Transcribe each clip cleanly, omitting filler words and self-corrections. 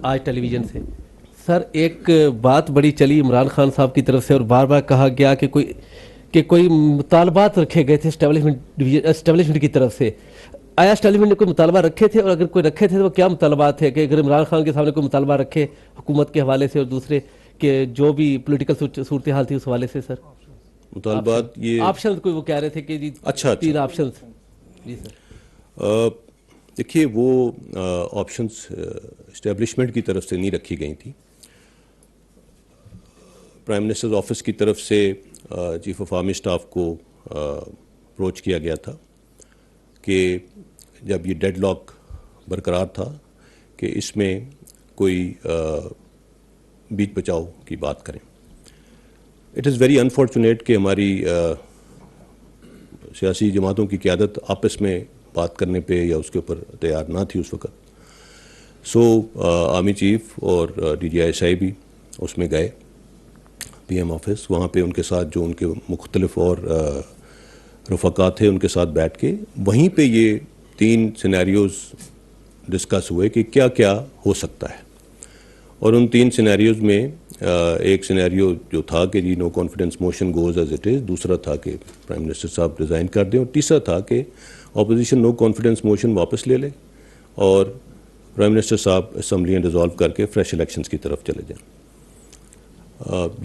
आज टेलीविज़न से। सर एक बात बड़ी चली इमरान खान साहब की तरफ से और बार बार कहा गया कि कोई मुतालबात रखे गए थे एस्टेब्लिशमेंट की तरफ से। आया एस्टेब्लिशमेंट ने कोई मुतालबा रखे थे, और अगर कोई रखे थे तो वो क्या मुतालबात थे? कि अगर इमरान खान के सामने कोई मुतालबा रखे हुकूमत के हवाले से और दूसरे के जो भी पोलिटिकल सूरत हाल थी उस हवाले से सर मुतालबात ये ऑप्शन कोई वो कह रहे थे कि जी अच्छा 3 ऑप्शन। जी सर। देखिए वो ऑप्शंस इस्टेब्लिशमेंट की तरफ से नहीं रखी गई थी। प्राइम मिनिस्टर्स ऑफिस की तरफ से चीफ ऑफ आर्मी स्टाफ को अप्रोच किया गया था कि जब ये डेडलॉक बरकरार था कि इसमें कोई बीच बचाव की बात करें। इट इज़ वेरी अनफॉर्चुनेट कि हमारी सियासी जमातों की क़यादत आपस में बात करने पे या उसके ऊपर तैयार ना थी उस वक़्त। सो आर्मी चीफ और DGI भी उसमें गए PM ऑफिस, वहाँ पे उनके साथ जो उनके मुख्तलिफ और रफ़क़ा थे उनके साथ बैठ के वहीं पे ये 3 सिनेरियोज़ डिस्कस हुए कि क्या क्या हो सकता है। और उन 3 सिनेरियोज़ में एक सिनेरियो जो था कि जी no confidence motion goes as it is, दूसरा था कि प्राइम मिनिस्टर साहब रिज़ाइन कर दें, और तीसरा था कि अपोजिशन नो कॉन्फिडेंस मोशन वापस ले ले और प्राइम मिनिस्टर साहब असम्बलियाँ डिज़ोल्व करके फ्रेश इलेक्शंस की तरफ चले जाएँ।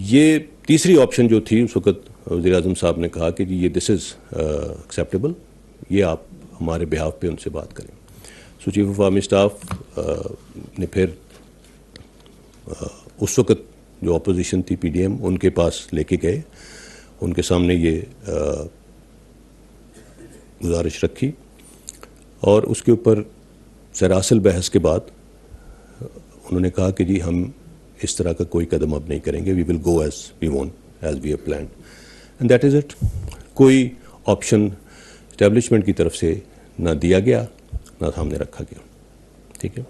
ये तीसरी ऑप्शन जो थी उस वक़्त वज़ीर-ए-आज़म साहब ने कहा कि जी ये दिस इज़ एक्सेप्टेबल, ये आप हमारे बिहाफ पे उनसे बात करें। सो चीफ ऑफ आर्मी स्टाफ ने फिर उस वक़्त जो अपोजिशन थी PDM उनके पास लेके गए, उनके सामने ये गुजारिश रखी और उसके ऊपर सरासल बहस के बाद उन्होंने कहा कि जी हम इस तरह का कोई कदम अब नहीं करेंगे, we will go as we want, as we have planned, and that is it. कोई ऑप्शन इस्टेब्लिशमेंट की तरफ से ना दिया गया ना सामने रखा गया। ठीक है।